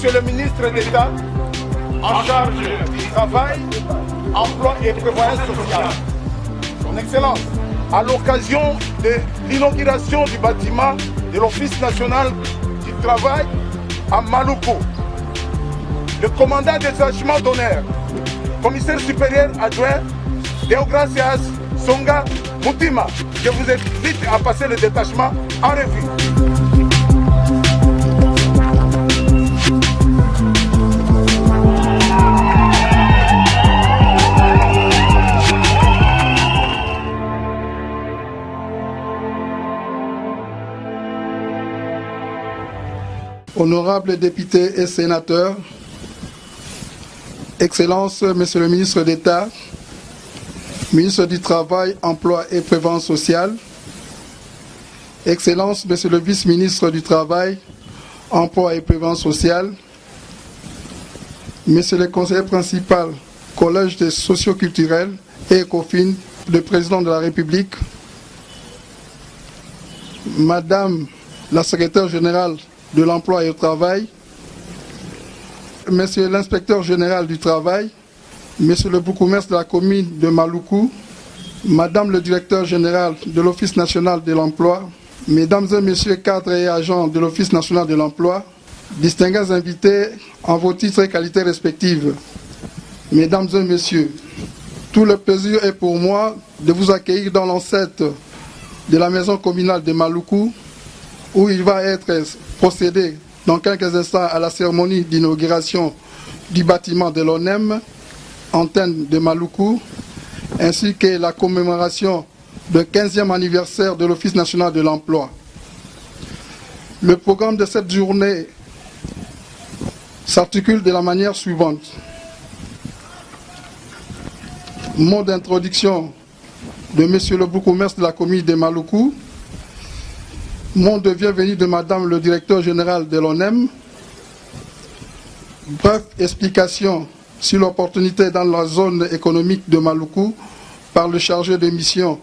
Monsieur le ministre d'État en charge du travail, emploi et prévoyance sociale, Son Excellence, à l'occasion de l'inauguration du bâtiment de l'Office national du travail à Maluku, le commandant des détachement d'honneur, commissaire supérieur adjoint Deogracias Songa Mutima, je vous invite à passer le détachement en revue. Honorables députés et sénateurs, Excellences, Monsieur le ministre d'État, ministre du Travail, Emploi et Prévoyance sociale, Excellences, Monsieur le vice-ministre du Travail, Emploi et Prévoyance sociale, Monsieur le conseiller principal, Collège des socioculturels et ECOFIN, le président de la République, Madame la secrétaire générale de l'Emploi et du Travail, Monsieur l'inspecteur général du Travail, Monsieur le bourgmestre de la commune de Maluku, Madame le directeur général de l'Office national de l'emploi, Mesdames et Messieurs cadres et agents de l'Office national de l'emploi, distingués invités en vos titres et qualités respectives, Mesdames et Messieurs, tout le plaisir est pour moi de vous accueillir dans l'enceinte de la maison communale de Maluku, où il va être procédé dans quelques instants à la cérémonie d'inauguration du bâtiment de l'ONEM, antenne de Maluku, ainsi que la commémoration du 15e anniversaire de l'Office national de l'emploi. Le programme de cette journée s'articule de la manière suivante. Mot d'introduction de Monsieur le bourgmestre de la commune de Maluku, mot de bienvenue de Madame le directeur général de l'ONEM, bref explication sur l'opportunité dans la zone économique de Maluku par le chargé de mission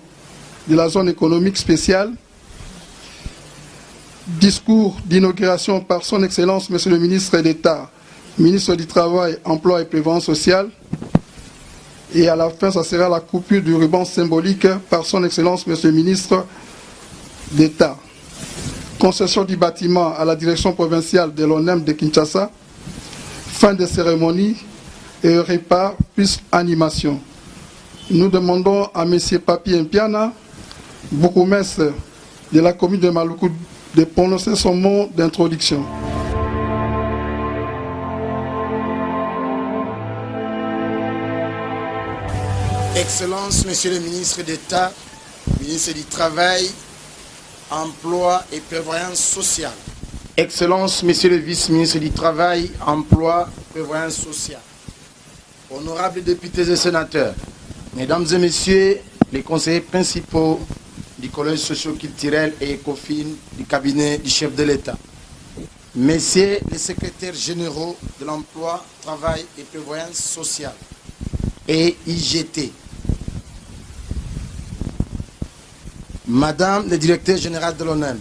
de la zone économique spéciale, discours d'inauguration par son Excellence Monsieur le ministre d'État, ministre du Travail, Emploi et Prévoyance sociale, et à la fin, ça sera la coupure du ruban symbolique par son Excellence Monsieur le ministre d'État. Concession du bâtiment à la direction provinciale de l'ONEM de Kinshasa, fin de cérémonie et repas plus animation. Nous demandons à M. Papi Mpiana, bourgmestre de la commune de Maluku, de prononcer son mot d'introduction. Excellences, Monsieur le ministre d'État, ministre du Travail, Emploi et Prévoyance sociale. Excellences, Monsieur le vice-ministre du Travail, Emploi et Prévoyance sociale. Honorables députés et sénateurs, Mesdames et Messieurs les conseillers principaux du Collège socio-culturel et ECOFIN du cabinet du chef de l'État, Messieurs les secrétaires généraux de l'Emploi, Travail et Prévoyance sociale et IGT, Madame le directeur général de l'ONEM,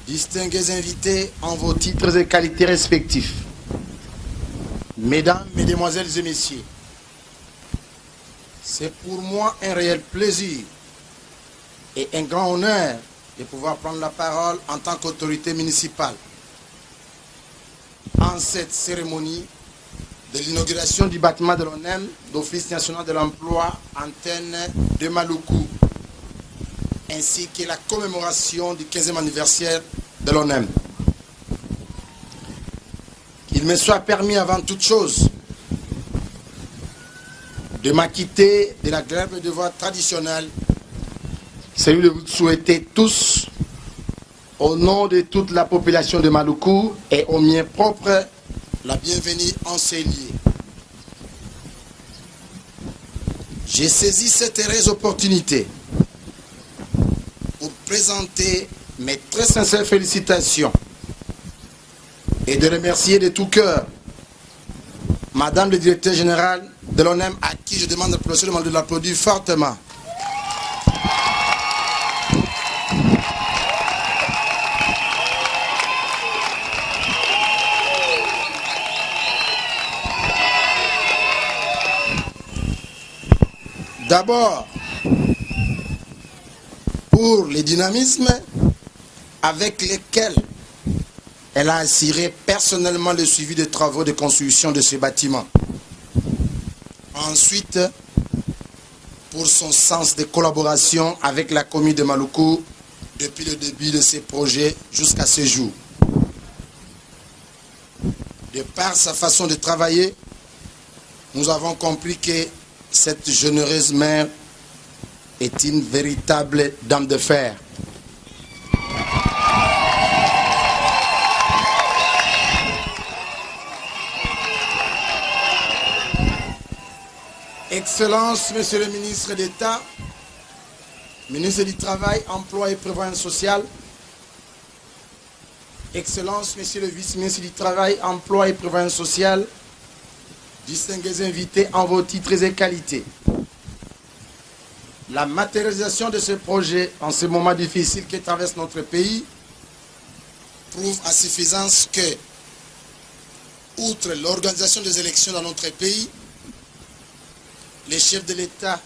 distingués invités en vos titres et qualités respectifs, Mesdames, Mesdemoiselles et Messieurs, c'est pour moi un réel plaisir et un grand honneur de pouvoir prendre la parole en tant qu'autorité municipale en cette cérémonie de l'inauguration du bâtiment de l'ONEM, d'Office national de l'emploi, antenne de Maluku, ainsi que la commémoration du 15e anniversaire de l'ONEM. Qu'il me soit permis avant toute chose de m'acquitter de la grève de voix traditionnelle, celui de vous souhaiter tous, au nom de toute la population de Maluku et au mien propre, la bienvenue en ces lieux. J'ai saisi cette heureuse opportunité pour présenter mes très sincères félicitations et de remercier de tout cœur Madame le directeur général de l'ONEM, à qui je demande de l'applaudir fortement. D'abord, pour les dynamismes avec lesquels elle a assuré personnellement le suivi des travaux de construction de ce bâtiment. Ensuite, pour son sens de collaboration avec la commune de Maluku depuis le début de ces projets jusqu'à ce jour. De par sa façon de travailler, nous avons compris que cette généreuse mère est une véritable dame de fer. Excellences, Monsieur le ministre d'État, ministre du Travail, Emploi et Prévoyance sociale, Excellences, Monsieur le vice-ministre du Travail, Emploi et Prévoyance sociale, distingués invités en vos titres et qualités. La matérialisation de ce projet en ce moment difficile que traverse notre pays prouve à suffisance que, outre l'organisation des élections dans notre pays, les chefs de l'État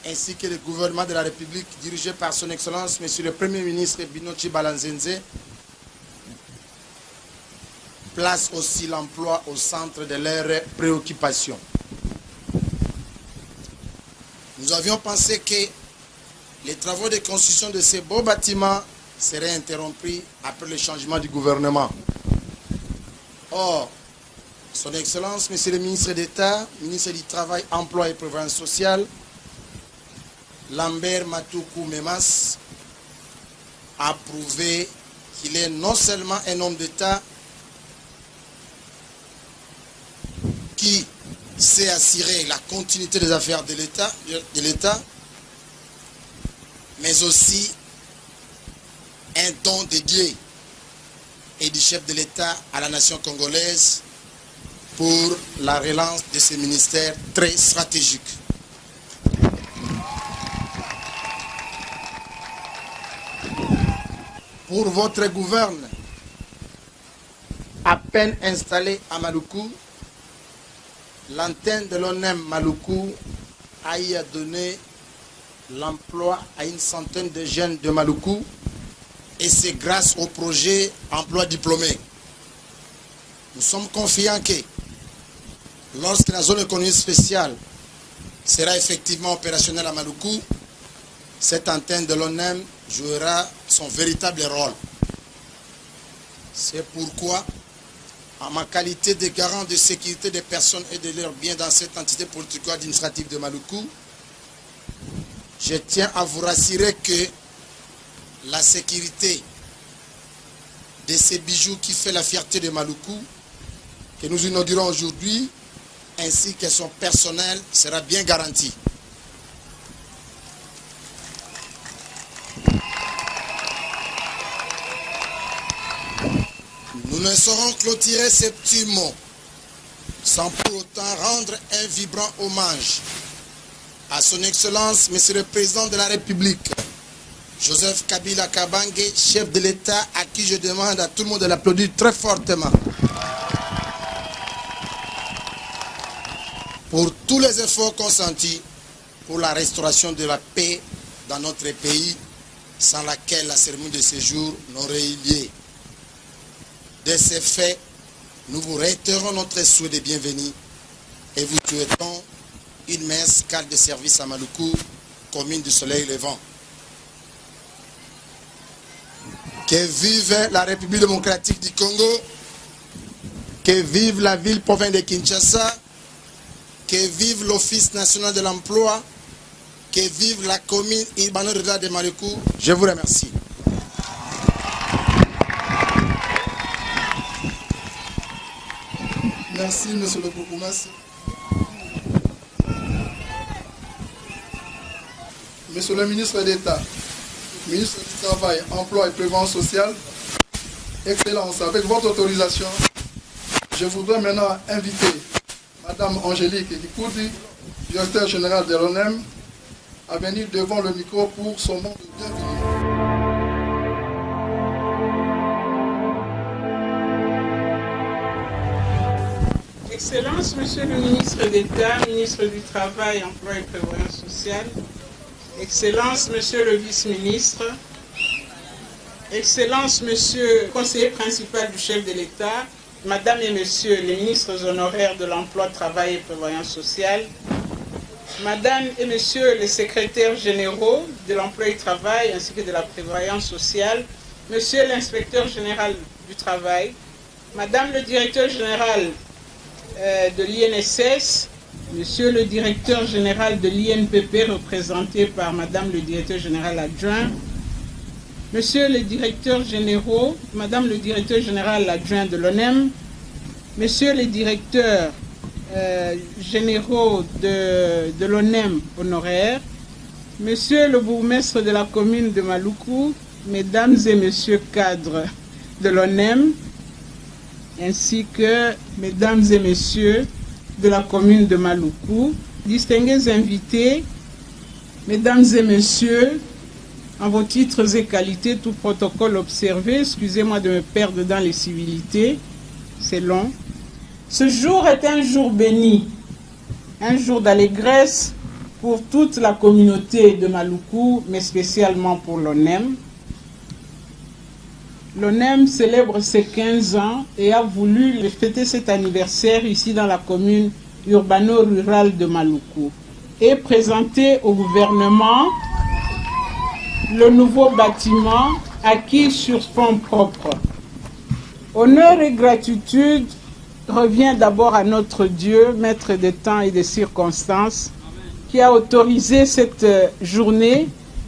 ainsi que le gouvernement de la République dirigé par son Excellence, Monsieur le Premier ministre Binochi Balanzenze, place aussi l'emploi au centre de leurs préoccupations. Nous avions pensé que les travaux de construction de ces beaux bâtiments seraient interrompus après le changement du gouvernement. Or, Son Excellence, Monsieur le ministre d'État, ministre du Travail, Emploi et Prévoyance sociale, Lambert Matoukou Memas, a prouvé qu'il est non seulement un homme d'État qui sait assurer la continuité des affaires de l'État, mais aussi un don dédié et du chef de l'État à la nation congolaise pour la relance de ces ministères très stratégiques. Pour votre gouverne, à peine installé à Maluku, l'antenne de l'ONEM Maluku a y donné l'emploi à une centaine de jeunes de Maluku, et c'est grâce au projet emploi diplômé. Nous sommes confiants que lorsque la zone économique spéciale sera effectivement opérationnelle à Maluku, cette antenne de l'ONEM jouera son véritable rôle. C'est pourquoi, en ma qualité de garant de sécurité des personnes et de leurs biens dans cette entité politico-administrative de Maluku, je tiens à vous rassurer que la sécurité de ces bijoux qui fait la fierté de Maluku, que nous inaugurons aujourd'hui, ainsi que son personnel, sera bien garantie. Nous ne saurons clôturer ces petits mots sans pour autant rendre un vibrant hommage à son Excellence, Monsieur le Président de la République, Joseph Kabila Kabange, chef de l'État, à qui je demande à tout le monde de l'applaudir très fortement pour tous les efforts consentis pour la restauration de la paix dans notre pays, sans laquelle la cérémonie de séjour n'aurait eu lieu. De ces faits, nous vous réitérons notre souhait de bienvenue et vous souhaitons une meilleure escale de service à Maluku, commune du Soleil Levant. Que vive la République démocratique du Congo, que vive la ville-province de Kinshasa, que vive l'Office national de l'emploi, que vive la commune urbano-rurale de Maluku. Je vous remercie. Merci, Monsieur le bourgmestre. Monsieur le ministre d'État, ministre du Travail, Emploi et Prévoyance sociale, Excellence, avec votre autorisation, je voudrais maintenant inviter Madame Angélique Dikoudi, directeur général de l'ONEM, à venir devant le micro pour son mot de bienvenue. Excellences, Monsieur le ministre d'État, ministre du Travail, Emploi et Prévoyance sociale, Excellences, Monsieur le vice-ministre, Excellences, Monsieur le conseiller principal du chef de l'État, Madame et Messieurs les ministres honoraires de l'Emploi, Travail et Prévoyance sociale, Madame et Messieurs les secrétaires généraux de l'Emploi et du Travail ainsi que de la Prévoyance sociale, Monsieur l'inspecteur général du Travail, Madame le directeur général de l'INSS, Monsieur le directeur général de l'INPP représenté par Madame le directeur général adjoint, Monsieur le directeur généraux, Madame le directeur général adjoint de l'ONEM, Monsieur les directeurs généraux de l'ONEM honoraires, Monsieur le bourgmestre de la commune de Maluku, Mesdames et Messieurs cadres de l'ONEM, ainsi que Mesdames et Messieurs de la commune de Maluku, distingués invités, Mesdames et Messieurs, en vos titres et qualités, tout protocole observé, excusez-moi de me perdre dans les civilités, c'est long. Ce jour est un jour béni, un jour d'allégresse pour toute la communauté de Maluku, mais spécialement pour l'ONEM. L'ONEM célèbre ses 15 ans et a voulu fêter cet anniversaire ici dans la commune urbano-rurale de Maluku et présenter au gouvernement le nouveau bâtiment acquis sur fonds propres. Honneur et gratitude revient d'abord à notre Dieu, maître des temps et des circonstances, qui a autorisé cette journée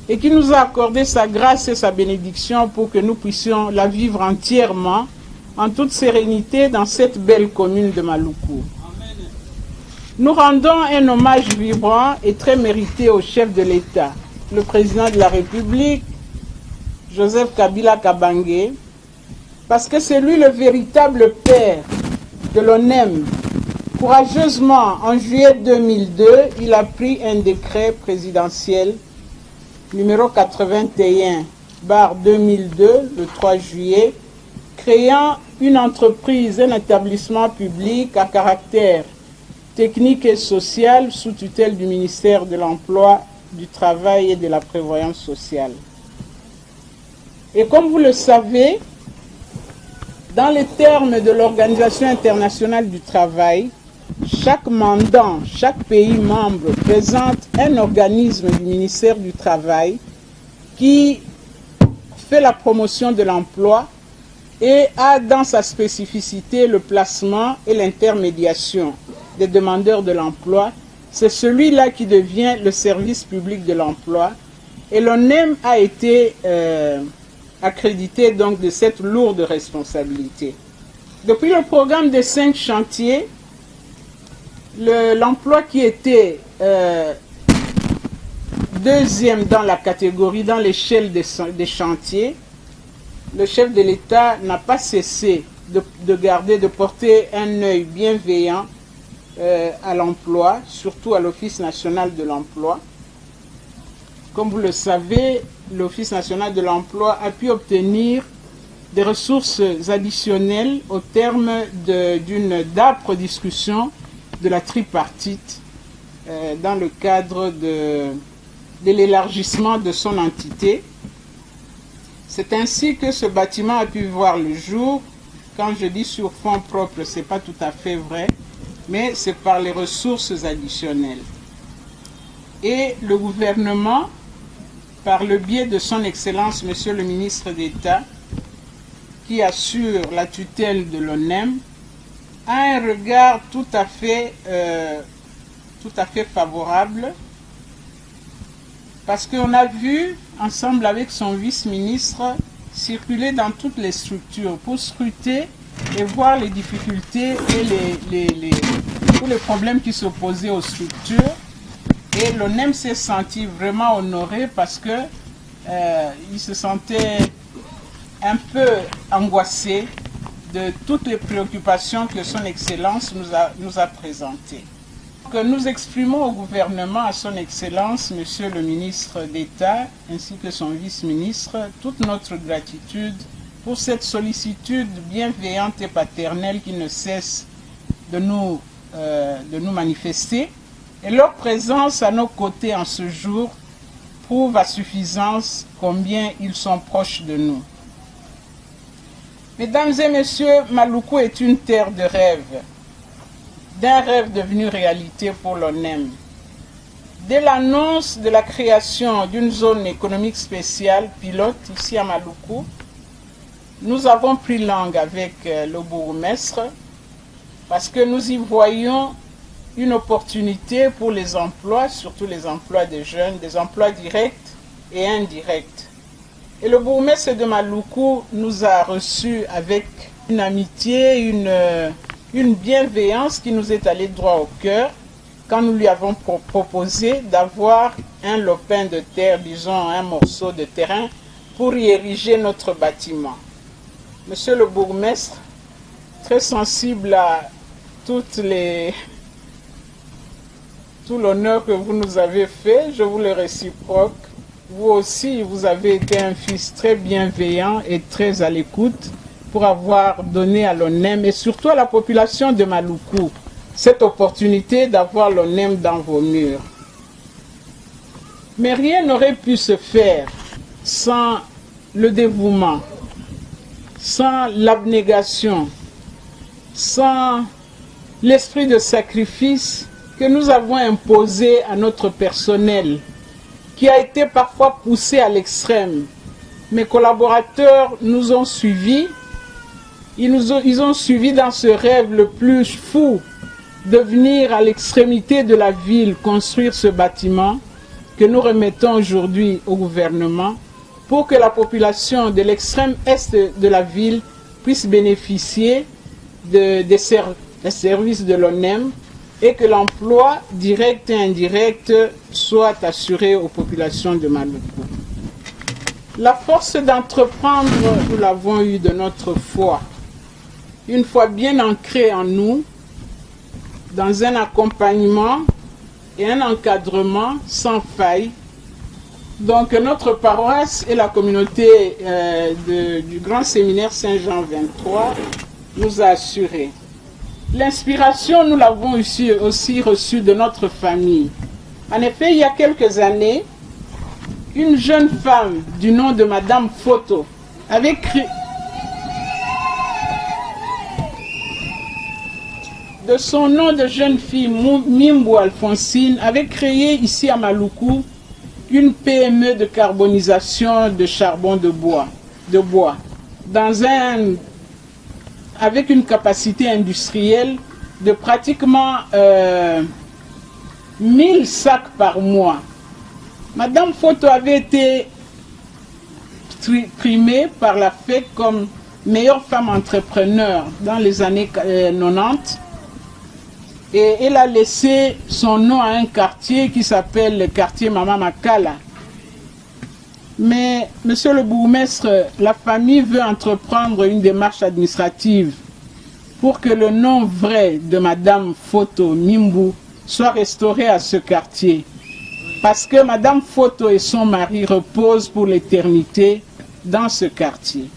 et qui nous a accordé sa grâce et sa bénédiction pour que nous puissions la vivre entièrement, en toute sérénité, dans cette belle commune de Maluku. Nous rendons un hommage vibrant et très mérité au chef de l'État, le président de la République, Joseph Kabila Kabange, parce que c'est lui le véritable père de l'ONEM. Courageusement, en juillet 2002, il a pris un décret présidentiel numéro 81/2002, le 3 juillet, créant une entreprise, un établissement public à caractère technique et social sous tutelle du ministère de l'Emploi, du Travail et de la Prévoyance sociale. Et comme vous le savez, dans les termes de l'Organisation internationale du travail, chaque mandant, chaque pays membre présente un organisme du ministère du Travail qui fait la promotion de l'emploi et a dans sa spécificité le placement et l'intermédiation des demandeurs de l'emploi. C'est celui-là qui devient le service public de l'emploi et l'ONEM a été accrédité donc de cette lourde responsabilité. Depuis le programme des 5 chantiers, l'emploi qui était deuxième dans la catégorie, dans l'échelle des chantiers, le chef de l'État n'a pas cessé de porter un œil bienveillant à l'emploi, surtout à l'Office national de l'emploi. Comme vous le savez, l'Office national de l'emploi a pu obtenir des ressources additionnelles au terme d'une d'âpre discussion de la tripartite dans le cadre de l'élargissement de son entité. C'est ainsi que ce bâtiment a pu voir le jour. Quand je dis sur fonds propres, ce n'est pas tout à fait vrai, mais c'est par les ressources additionnelles. Et le gouvernement, par le biais de son Excellence, Monsieur le ministre d'État, qui assure la tutelle de l'ONEM, a un regard tout à fait favorable, parce qu'on a vu, ensemble avec son vice-ministre, circuler dans toutes les structures pour scruter et voir les difficultés et tous les problèmes qui s'opposaient aux structures. Et l'ONEM s'est senti vraiment honoré parce que il se sentait un peu angoissé de toutes les préoccupations que son Excellence nous a présentées. Que nous exprimons au gouvernement, à son Excellence, Monsieur le ministre d'État, ainsi que son vice-ministre, toute notre gratitude pour cette sollicitude bienveillante et paternelle qui ne cesse de nous manifester. Et leur présence à nos côtés en ce jour prouve à suffisance combien ils sont proches de nous. Mesdames et messieurs, Maluku est une terre de rêve, d'un rêve devenu réalité pour l'ONEM. Dès l'annonce de la création d'une zone économique spéciale pilote ici à Maluku, nous avons pris langue avec le bourgmestre parce que nous y voyons une opportunité pour les emplois, surtout les emplois des jeunes, des emplois directs et indirects. Et le bourgmestre de Maluku nous a reçus avec une amitié, une bienveillance qui nous est allée droit au cœur quand nous lui avons proposé d'avoir un lopin de terre, disons un morceau de terrain, pour y ériger notre bâtiment. Monsieur le bourgmestre, très sensible à tout l'honneur que vous nous avez fait, je vous le réciproque. Vous aussi, vous avez été un fils très bienveillant et très à l'écoute pour avoir donné à l'ONEM et surtout à la population de Maluku cette opportunité d'avoir l'ONEM dans vos murs. Mais rien n'aurait pu se faire sans le dévouement, sans l'abnégation, sans l'esprit de sacrifice que nous avons imposé à notre personnel, qui a été parfois poussé à l'extrême. Mes collaborateurs nous ont suivis, ils ont suivi dans ce rêve le plus fou de venir à l'extrémité de la ville construire ce bâtiment que nous remettons aujourd'hui au gouvernement pour que la population de l'extrême est de la ville puisse bénéficier des services de l'ONEM et que l'emploi direct et indirect soit assuré aux populations de Maluku. La force d'entreprendre, nous l'avons eue de notre foi. Une foi bien ancrée en nous, dans un accompagnement et un encadrement sans faille. Donc notre paroisse et la communauté du Grand Séminaire Saint-Jean 23 nous a assuré. L'inspiration, nous l'avons aussi reçue de notre famille. En effet, il y a quelques années, une jeune femme du nom de Madame Photo avait créé, de son nom de jeune fille, Mimbo Alphonsine, avait créé ici à Maluku une PME de carbonisation de charbon de bois, avec une capacité industrielle de pratiquement 1000 sacs par mois. Madame Photo avait été primée par la FEC comme meilleure femme entrepreneur dans les années 90 et elle a laissé son nom à un quartier qui s'appelle le quartier Mama Makala. Mais, monsieur le bourgmestre, la famille veut entreprendre une démarche administrative pour que le nom vrai de Madame Photo Mimbu soit restauré à ce quartier. Parce que Madame Photo et son mari reposent pour l'éternité dans ce quartier.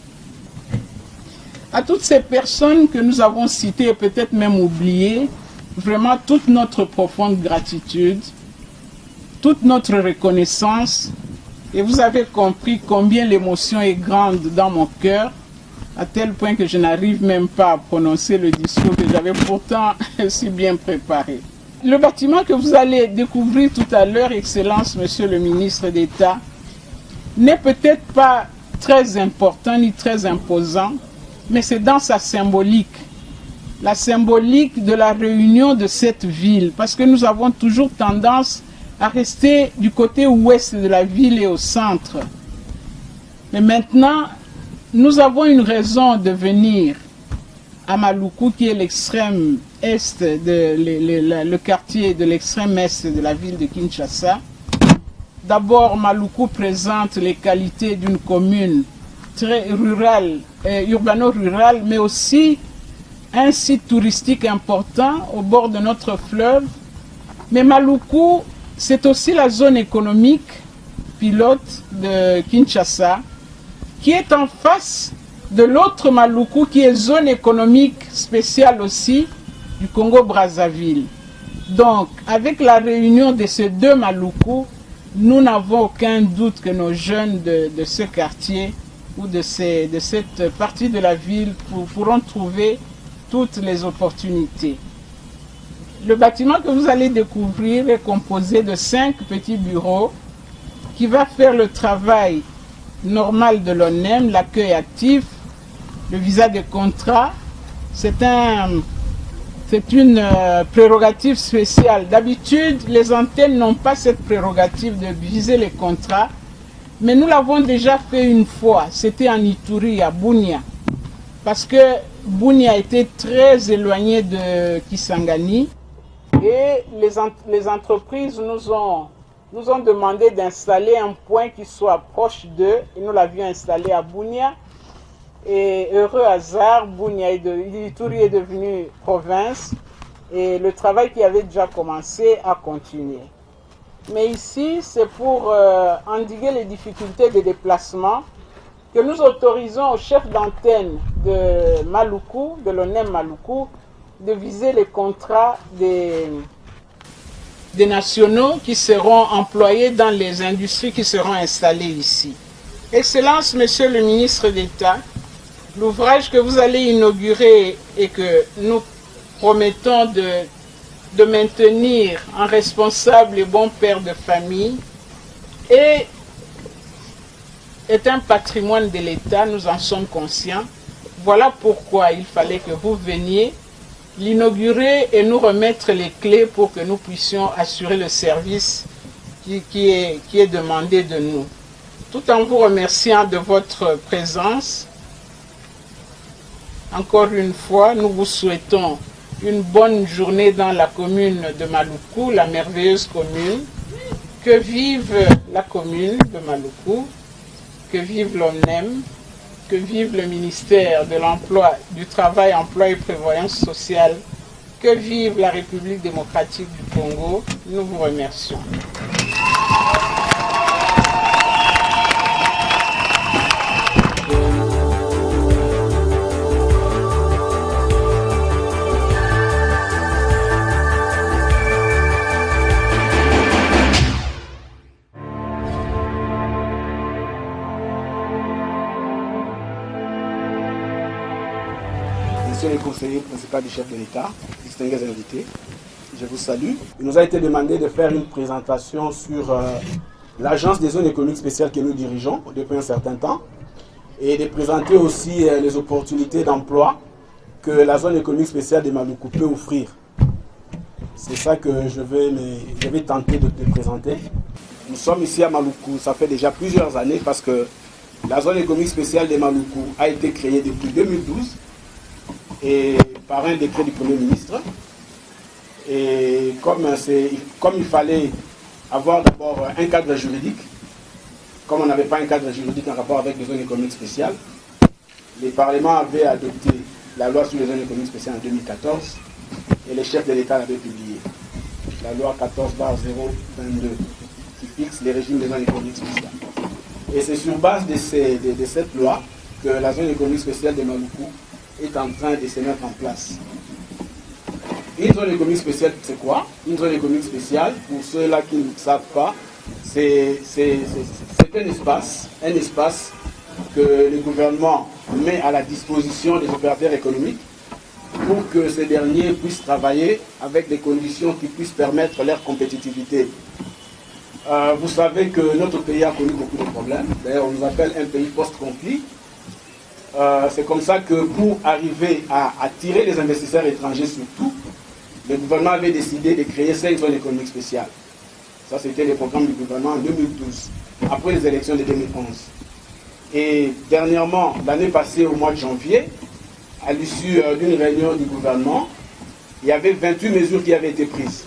À toutes ces personnes que nous avons citées et peut-être même oubliées, vraiment toute notre profonde gratitude, toute notre reconnaissance. Et vous avez compris combien l'émotion est grande dans mon cœur, à tel point que je n'arrive même pas à prononcer le discours que j'avais pourtant si bien préparé. Le bâtiment que vous allez découvrir tout à l'heure, Excellence, Monsieur le ministre d'État, n'est peut-être pas très important ni très imposant, mais c'est dans sa symbolique. La symbolique de la réunion de cette ville, parce que nous avons toujours tendance à rester du côté ouest de la ville et au centre. Mais maintenant, nous avons une raison de venir à Maluku, qui est l'extrême est, le quartier de l'extrême est de la ville de Kinshasa. D'abord, Maluku présente les qualités d'une commune très rurale, urbano-rurale, mais aussi un site touristique important au bord de notre fleuve. Mais Maluku, c'est aussi la zone économique pilote de Kinshasa, qui est en face de l'autre Maluku, qui est zone économique spéciale aussi, du Congo-Brazzaville. Donc, avec la réunion de ces deux Maluku, nous n'avons aucun doute que nos jeunes de ce quartier ou de cette partie de la ville pourront trouver toutes les opportunités. Le bâtiment que vous allez découvrir est composé de 5 petits bureaux qui va faire le travail normal de l'ONEM, l'accueil actif, le visa de contrat. C'est une prérogative spéciale. D'habitude, les antennes n'ont pas cette prérogative de viser les contrats, mais nous l'avons déjà fait une fois. C'était en Ituri, à Bunia, parce que Bunia était très éloigné de Kisangani et les entreprises nous ont demandé d'installer un point qui soit proche d'eux et nous l'avions installé à Bunia. Et heureux hasard, Ituri est devenu province et le travail qui avait déjà commencé a continué. Mais ici, c'est pour endiguer les difficultés de déplacement que nous autorisons au chef d'antenne de Maluku, de l'ONEM Maluku, de viser les contrats des nationaux qui seront employés dans les industries qui seront installées ici. Excellence, Monsieur le ministre d'État, l'ouvrage que vous allez inaugurer et que nous promettons de maintenir un responsable et bon père de famille est un patrimoine de l'État, nous en sommes conscients. Voilà pourquoi il fallait que vous veniez l'inaugurer et nous remettre les clés pour que nous puissions assurer le service qui est demandé de nous. Tout en vous remerciant de votre présence, encore une fois, nous vous souhaitons une bonne journée dans la commune de Maluku, la merveilleuse commune. Que vive la commune de Maluku, que vive l'ONEM, que vive le ministère de l'Emploi, du Travail, Emploi et Prévoyance sociale, que vive la République démocratique du Congo. Nous vous remercions. Monsieur le conseiller principal du chef de l'État, distingués invités, je vous salue. Il nous a été demandé de faire une présentation sur l'agence des zones économiques spéciales que nous dirigeons depuis un certain temps et de présenter aussi les opportunités d'emploi que la zone économique spéciale de Maluku peut offrir. C'est ça que je vais tenter de te présenter. Nous sommes ici à Maluku, ça fait déjà plusieurs années parce que la zone économique spéciale de Maluku a été créée depuis 2012 et par un décret du Premier ministre. Et comme il fallait avoir d'abord un cadre juridique, comme on n'avait pas un cadre juridique en rapport avec les zones économiques spéciales, le Parlement avait adopté la loi sur les zones économiques spéciales en 2014 et les chefs de l'État l'avaient publié. La loi 14/022 qui fixe les régimes des zones économiques spéciales. Et c'est sur base de cette loi que la zone économique spéciale de Maluku est en train de se mettre en place. Une zone économique spéciale, c'est quoi? Une zone économique spéciale, pour ceux-là qui ne savent pas, c'est un espace que le gouvernement met à la disposition des opérateurs économiques pour que ces derniers puissent travailler avec des conditions qui puissent permettre leur compétitivité. Vous savez que notre pays a connu beaucoup de problèmes. D'ailleurs, on nous appelle un pays post-conflit. C'est comme ça que pour arriver à attirer les investisseurs étrangers surtout, le gouvernement avait décidé de créer 5 zones économiques spéciales. Ça, c'était le programme du gouvernement en 2012, après les élections de 2011. Et dernièrement, l'année passée, au mois de janvier, à l'issue d'une réunion du gouvernement, il y avait 28 mesures qui avaient été prises.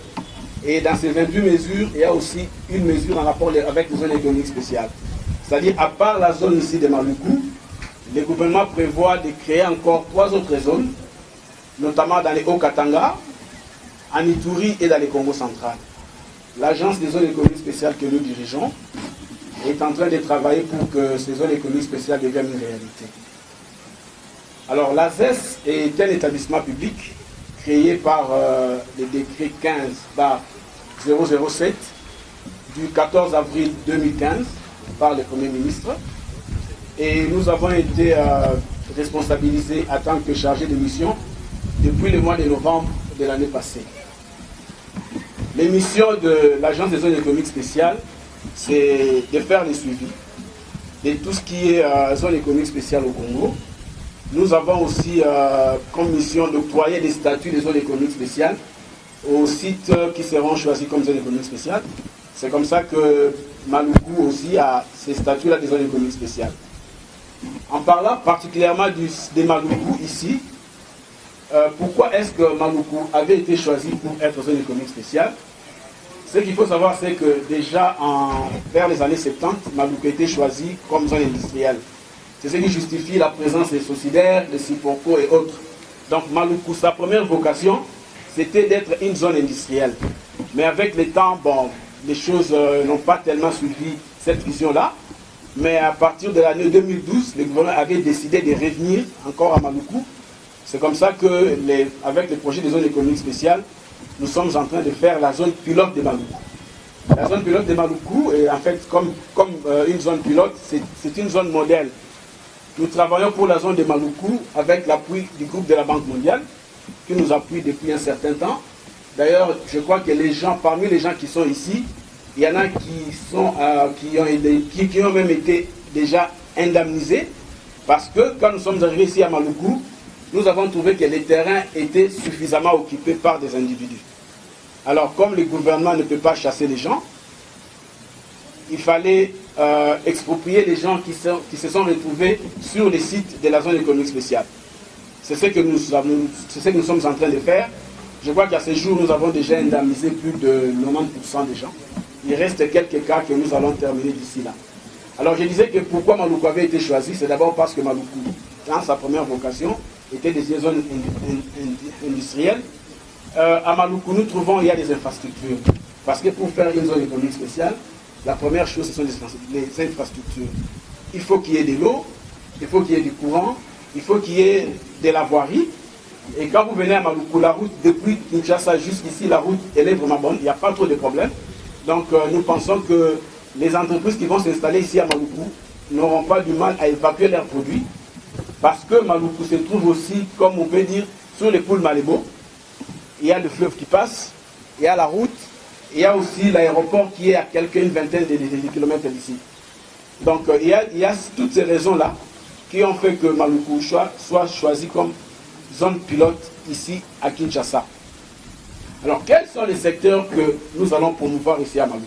Et dans ces 28 mesures, il y a aussi une mesure en rapport avec les zones économiques spéciales. C'est-à-dire, à part la zone ici de Maluku, le gouvernement prévoit de créer encore 3 autres zones, notamment dans les Hauts-Katanga, en Ituri et dans les Congo central. L'agence des zones économiques spéciales que nous dirigeons est en train de travailler pour que ces zones économiques spéciales deviennent une réalité. Alors l'AZES est un établissement public créée par le décret 15/007 du 14 avril 2015 par le Premier ministre. Et nous avons été responsabilisés en tant que chargés de mission depuis le mois de novembre de l'année passée. Les missions de l'Agence des zones économiques spéciales, c'est de faire le suivi de tout ce qui est zone économique spéciale au Congo. Nous avons aussi comme mission d'octroyer des statuts de zone économique spéciale aux sites qui seront choisis comme zone économique spéciale. C'est comme ça que Maluku aussi a ces statuts-là de zone économique spéciale. En parlant particulièrement de Maluku ici, pourquoi est-ce que Maluku avait été choisi pour être zone économique spéciale? Ce qu'il faut savoir, c'est que déjà vers les années 70, Maluku a été choisi comme zone industrielle. C'est ce qui justifie la présence des Socidaires, des Sipoko et autres. Donc Maluku, sa première vocation, c'était d'être une zone industrielle. Mais avec le temps, bon, les choses n'ont pas tellement suivi cette vision-là. Mais à partir de l'année 2012, le gouvernement avait décidé de revenir encore à Maluku. C'est comme ça que, avec le projet de zone économique spéciale, nous sommes en train de faire la zone pilote de Maluku. La zone pilote de Maluku, est en fait, comme une zone pilote, c'est une zone modèle. Nous travaillons pour la zone de Maluku avec l'appui du groupe de la Banque mondiale, qui nous appuie depuis un certain temps. D'ailleurs, je crois que parmi les gens qui sont ici, il y en a qui ont même été déjà indemnisés, parce que quand nous sommes arrivés ici à Maluku, nous avons trouvé que les terrains étaient suffisamment occupés par des individus. Alors, comme le gouvernement ne peut pas chasser les gens, il fallait exproprier les gens qui se sont retrouvés sur les sites de la zone économique spéciale. C'est ce que nous sommes en train de faire. Je crois qu'à ce jour, nous avons déjà indemnisé plus de 90% des gens. Il reste quelques cas que nous allons terminer d'ici là. Alors je disais que pourquoi Maluku avait été choisi, c'est d'abord parce que Maluku, dans sa première vocation, était des zones industrielles. À Maluku, nous trouvons il y a des infrastructures. Parce que pour faire une zone économique spéciale, la première chose, ce sont les infrastructures. Il faut qu'il y ait de l'eau, il faut qu'il y ait du courant, il faut qu'il y ait de la voirie. Et quand vous venez à Maluku, la route depuis Kinshasa jusqu'ici, la route, elle est vraiment bonne, il n'y a pas trop de problèmes. Donc nous pensons que les entreprises qui vont s'installer ici à Maluku n'auront pas du mal à évacuer leurs produits. Parce que Maluku se trouve aussi, comme on peut dire, sur les poules Malébo. Il y a le fleuve qui passe, il y a la route, il y a aussi l'aéroport qui est à une vingtaine de kilomètres d'ici. Donc il y a toutes ces raisons-là qui ont fait que Maluku soit choisi comme zone pilote ici à Kinshasa. Alors quels sont les secteurs que nous allons promouvoir ici à Maluku?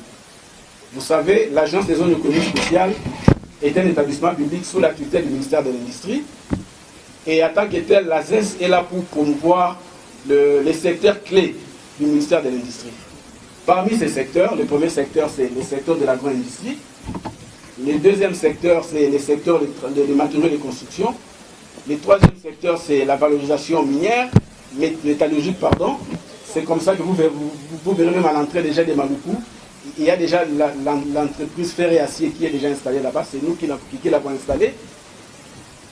Vous savez, l'Agence des zones économiques spéciales est un établissement public sous la tutelle du ministère de l'Industrie. Et en tant que tel, la ZES est là pour promouvoir les secteurs clés du ministère de l'Industrie. Parmi ces secteurs, le premier secteur, c'est le secteur de l'agro-industrie. Le deuxième secteur, c'est le secteur des matériaux de construction. Le troisième secteur, c'est la valorisation minière, métallurgique, pardon. C'est comme ça que vous verrez même à l'entrée déjà de Maluku. Il y a déjà l'entreprise Fer et Acier qui est déjà installée là-bas. C'est nous qui l'avons installée.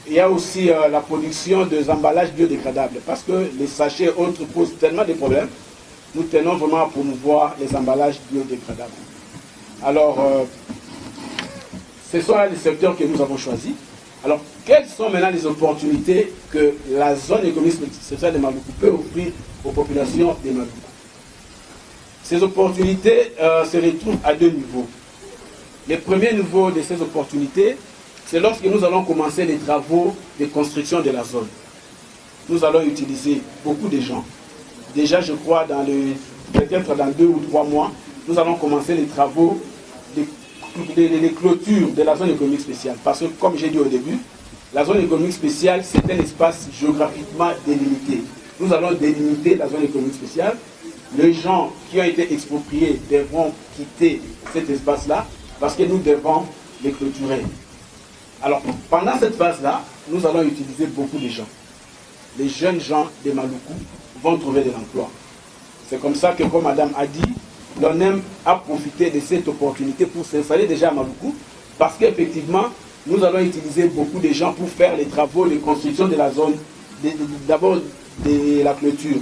Il y a aussi la production des emballages biodégradables. Parce que les sachets autres posent tellement de problèmes. Nous tenons vraiment à promouvoir les emballages biodégradables. Alors, ce sont les secteurs que nous avons choisis. Alors, quelles sont maintenant les opportunités que la zone économique spéciale de Maluku peut offrir aux populations de Maluku? Ces opportunités se retrouvent à deux niveaux. Le premier niveau de ces opportunités, c'est lorsque nous allons commencer les travaux de construction de la zone. Nous allons utiliser beaucoup de gens. Déjà, je crois, peut-être dans 2 ou 3 mois, nous allons commencer les travaux de clôture de la zone économique spéciale. Parce que, comme j'ai dit au début, la zone économique spéciale, c'est un espace géographiquement délimité. Nous allons délimiter la zone économique spéciale. Les gens qui ont été expropriés devront quitter cet espace-là parce que nous devons les clôturer. Alors, pendant cette phase-là, nous allons utiliser beaucoup de gens. Les jeunes gens de Maluku vont trouver de l'emploi. C'est comme ça que, comme madame a dit, l'ONEM a profité de cette opportunité pour s'installer déjà à Maluku, parce qu'effectivement, nous allons utiliser beaucoup de gens pour faire les travaux de construction de la zone, d'abord de la clôture.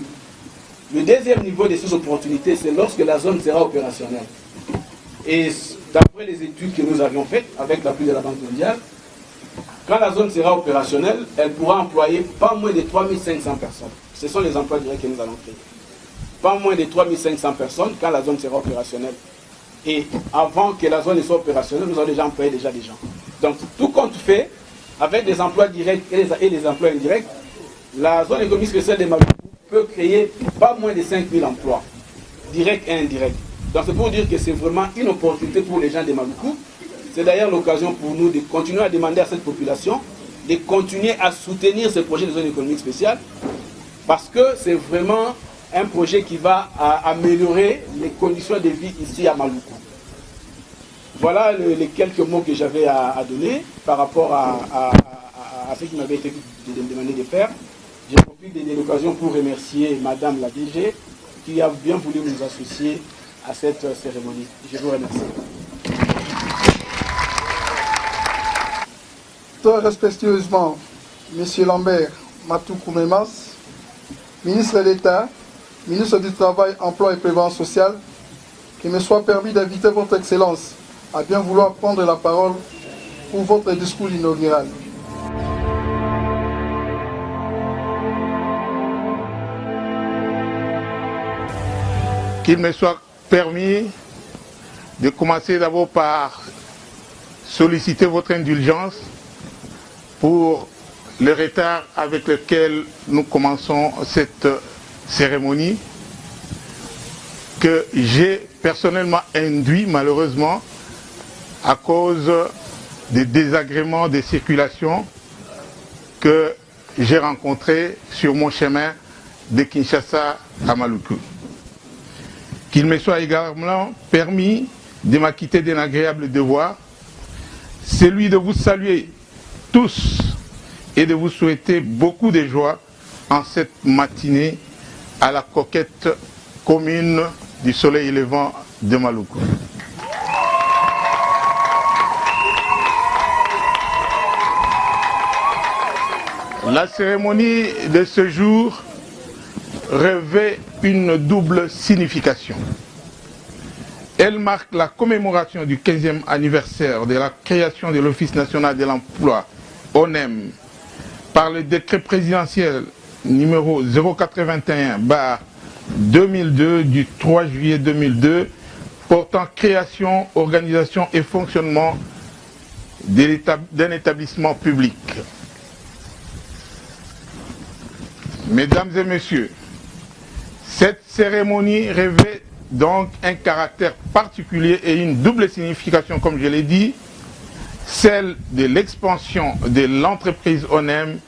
Le deuxième niveau de ces opportunités, c'est lorsque la zone sera opérationnelle. Et d'après les études que nous avions faites avec l'appui de la Banque mondiale, quand la zone sera opérationnelle, elle pourra employer pas moins de 3500 personnes. Ce sont les emplois directs que nous allons créer. Pas moins de 3500 personnes quand la zone sera opérationnelle. Et avant que la zone soit opérationnelle, nous allons déjà employer des gens. Donc, tout compte fait, avec des emplois directs et les emplois indirects, la zone économique spéciale de Maluku peut créer pas moins de 5000 emplois, directs et indirects. Donc, c'est pour dire que c'est vraiment une opportunité pour les gens de Maluku. C'est d'ailleurs l'occasion pour nous de continuer à demander à cette population de continuer à soutenir ce projet de zone économique spéciale parce que c'est vraiment un projet qui va améliorer les conditions de vie ici à Maluku. Voilà les quelques mots que j'avais à donner par rapport à ce qui m'avait été demandé de faire. J'ai profite de l'occasion pour remercier Madame la DG qui a bien voulu nous associer à cette cérémonie. Je vous remercie. Très respectueusement, M. Lambert Matoukou-Memas, ministre d'État, ministre du Travail, Emploi et Prévoyance sociale, qu'il me soit permis d'inviter Votre Excellence à bien vouloir prendre la parole pour votre discours inaugural. Qu'il me soit permis de commencer d'abord par solliciter votre indulgence pour le retard avec lequel nous commençons cette cérémonie que j'ai personnellement induit malheureusement à cause des désagréments de circulation que j'ai rencontrés sur mon chemin de Kinshasa à Maluku. Qu'il me soit également permis de m'acquitter d'un agréable devoir, celui de vous saluer tous et de vous souhaiter beaucoup de joie en cette matinée à la coquette commune du soleil levant de Maluku. La cérémonie de ce jour revêt une double signification. Elle marque la commémoration du 15e anniversaire de la création de l'Office national de l'emploi, ONEM, par le décret présidentiel numéro 081/2002 du 3 juillet 2002 portant création, organisation et fonctionnement d'un établissement public. Mesdames et messieurs, cette cérémonie revêt donc un caractère particulier et une double signification, comme je l'ai dit, celle de l'expansion de l'entreprise ONEM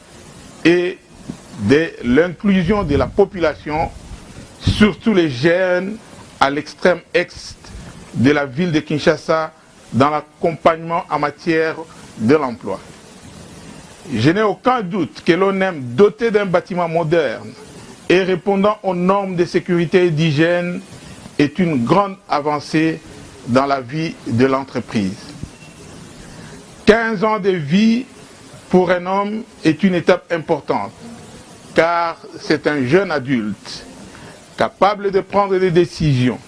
et de l'inclusion de la population, surtout les jeunes à l'extrême est de la ville de Kinshasa, dans l'accompagnement en matière de l'emploi. Je n'ai aucun doute que l'ONEM, doté d'un bâtiment moderne et répondant aux normes de sécurité et d'hygiène, est une grande avancée dans la vie de l'entreprise. 15 ans de vie pour un homme est une étape importante, car c'est un jeune adulte capable de prendre des décisions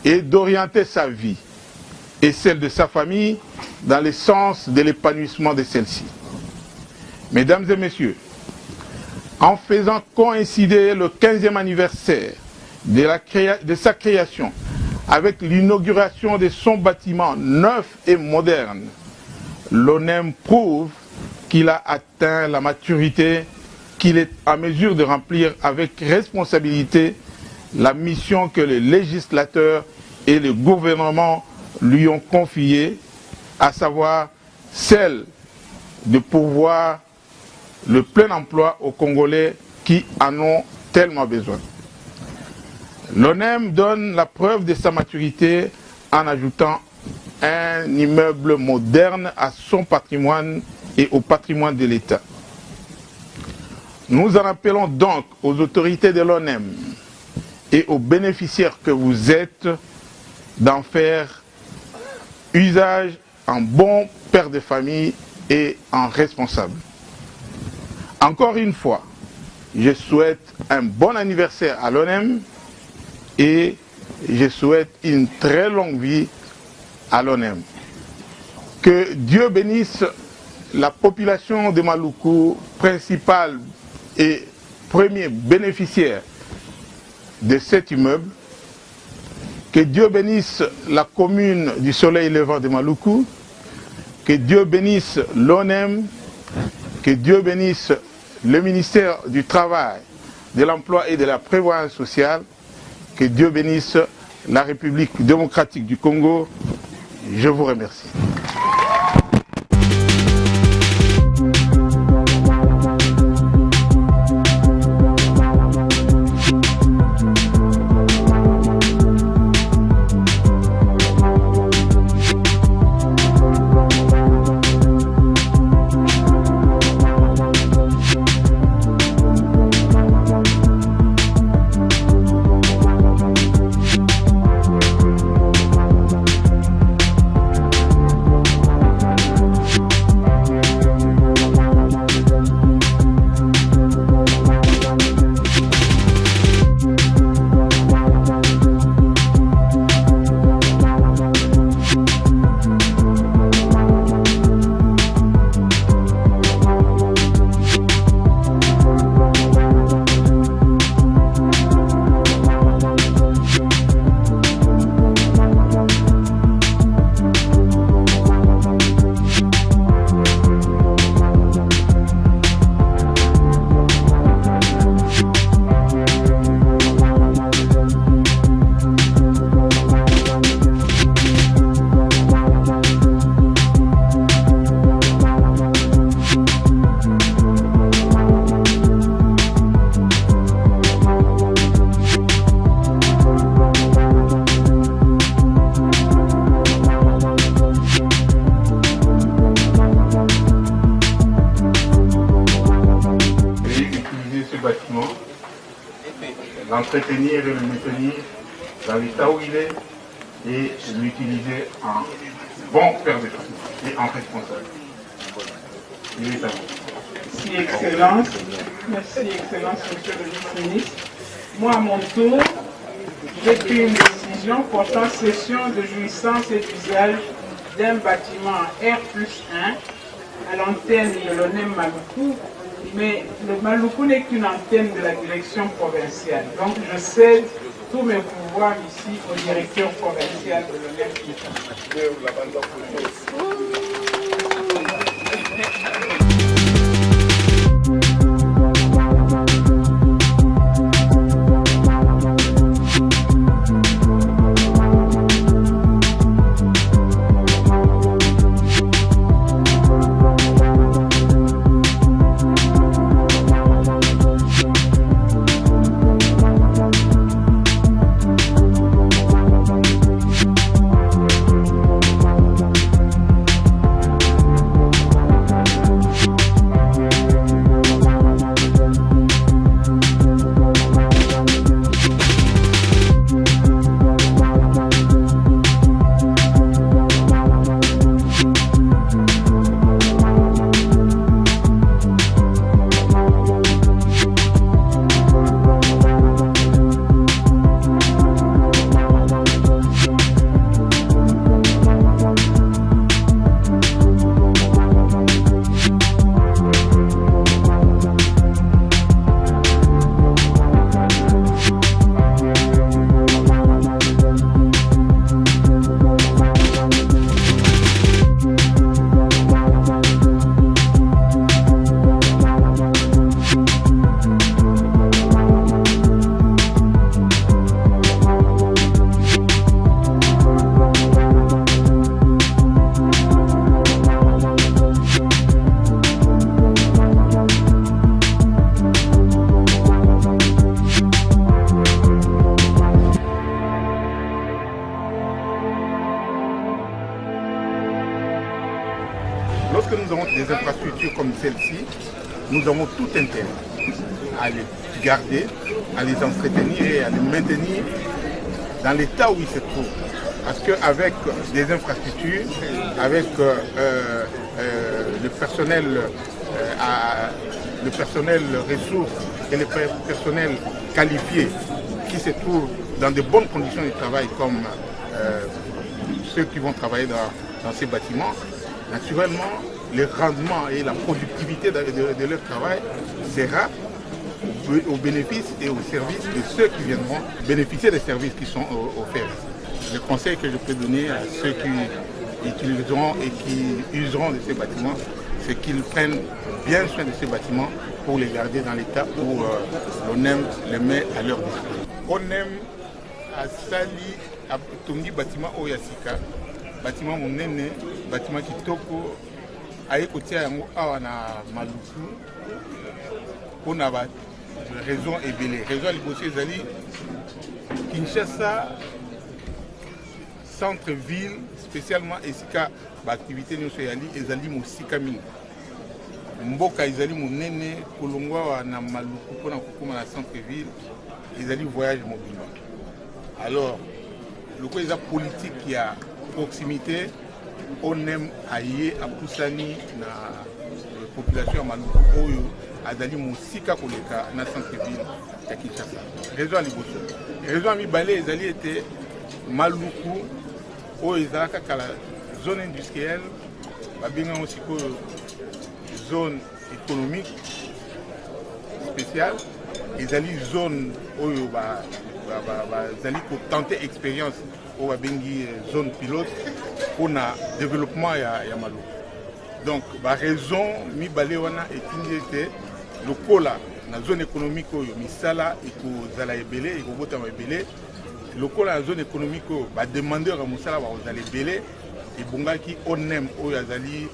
et d'orienter sa vie et celle de sa famille dans le sens de l'épanouissement de celle-ci. Mesdames et messieurs, en faisant coïncider le 15e anniversaire de sa création avec l'inauguration de son bâtiment neuf et moderne, l'ONEM prouve qu'il a atteint la maturité, qu'il est en mesure de remplir avec responsabilité la mission que les législateurs et le gouvernement lui ont confiée, à savoir celle de pourvoir le plein emploi aux Congolais qui en ont tellement besoin. L'ONEM donne la preuve de sa maturité en ajoutant un immeuble moderne à son patrimoine et au patrimoine de l'État. Nous en appelons donc aux autorités de l'ONEM et aux bénéficiaires que vous êtes d'en faire usage en bon père de famille et en responsable. Encore une fois, je souhaite un bon anniversaire à l'ONEM et je souhaite une très longue vie à l'ONEM. Que Dieu bénisse la population de Maluku, principale et premier bénéficiaire de cet immeuble. Que Dieu bénisse la commune du Soleil Levant de Maluku. Que Dieu bénisse l'ONEM. Que Dieu bénisse le ministère du Travail, de l'Emploi et de la Prévoyance sociale. Que Dieu bénisse la République démocratique du Congo. Je vous remercie. L'entretenir et le maintenir dans l'état où il est et l'utiliser en bon père de famille et en responsable. Il est à vous. Merci Excellence, Monsieur le vice-ministre. Moi à mon tour, j'ai pris une décision portant cession de jouissance et d'usage d'un bâtiment R+1 à l'antenne de l'ONEM Maluku. Mais le Maluku n'est qu'une antenne de la direction provinciale. Donc je cède tous mes pouvoirs ici au directeur provincial de l'ONEM. Lorsque nous avons des infrastructures comme celle-ci, nous avons tout intérêt à les garder, à les entretenir et à les maintenir dans l'état où ils se trouvent. Parce qu'avec des infrastructures, avec le personnel ressources et le personnel qualifié qui se trouvent dans de bonnes conditions de travail comme ceux qui vont travailler dans ces bâtiments, naturellement, le rendement et la productivité de leur travail sera au bénéfice et au service de ceux qui viendront bénéficier des services qui sont offerts. Le conseil que je peux donner à ceux qui utiliseront et qui useront de ces bâtiments, c'est qu'ils prennent bien soin de ces bâtiments pour les garder dans l'état où l'ONEM les met à leur disposition. ONEM a sali à tongi bâtiment Oyasika, bâtiment monene, bâtiment kitoko, aye kotia yango awa na Maluku, on a raison ébélée. Raison liboso ezali Kinshasa, centre-ville, spécialement esika activité nyonso yali ezali mosika mingi. Mboka ezali monene kolongwa na Maluku pona kokoma na centre-ville, ezali voyage mobile. Alors, le coup de politique qui a proximité, on aime aïe à Poussani, la population à Maluku, Adali Moussika Koleka, dans le centre-ville de Kinshasa. Raison à Liboso. Raison à Mibalé, ils étaient Maluku, où ils ont la zone industrielle, bien aussi zone économique spéciale, ils ont une zone où ils ont tenté l'expérience où ils ont zone pilote pour le développement de Maluku. Donc, la raison mi balé wana était le cola dans la zone économique où misala et que zala ebele et que bota ebele le cola dans la zone économique où ba demandeur à musala ba zala ebele et bonga qui onem où yazali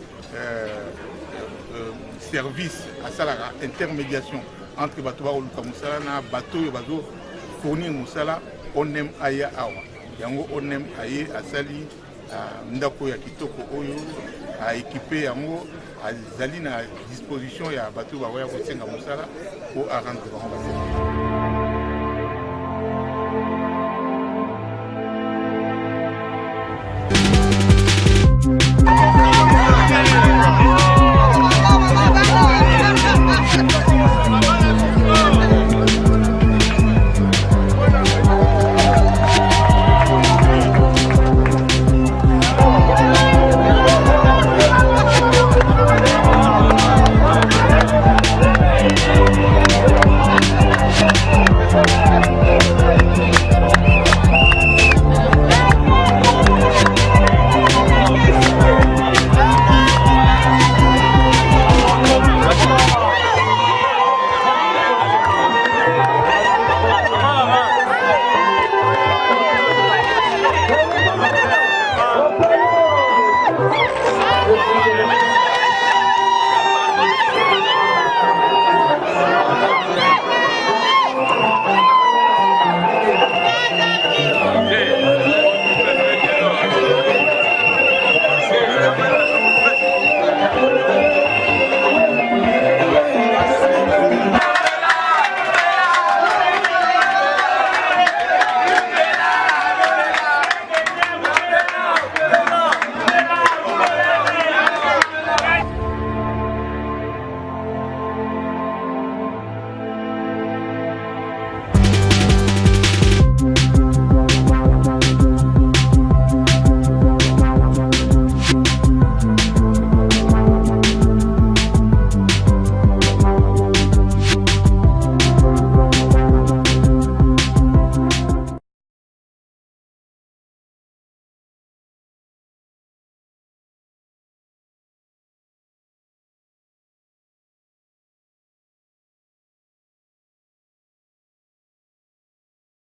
service à ça la intermédiation entre bato ba oluka musala na bato yo bazo fournir musala onem aya awa yango onem aye asali ndako ya kitoko oyo a équipé yango azali na disposition ya bato ba ya kosenga musala pour arrendre bango.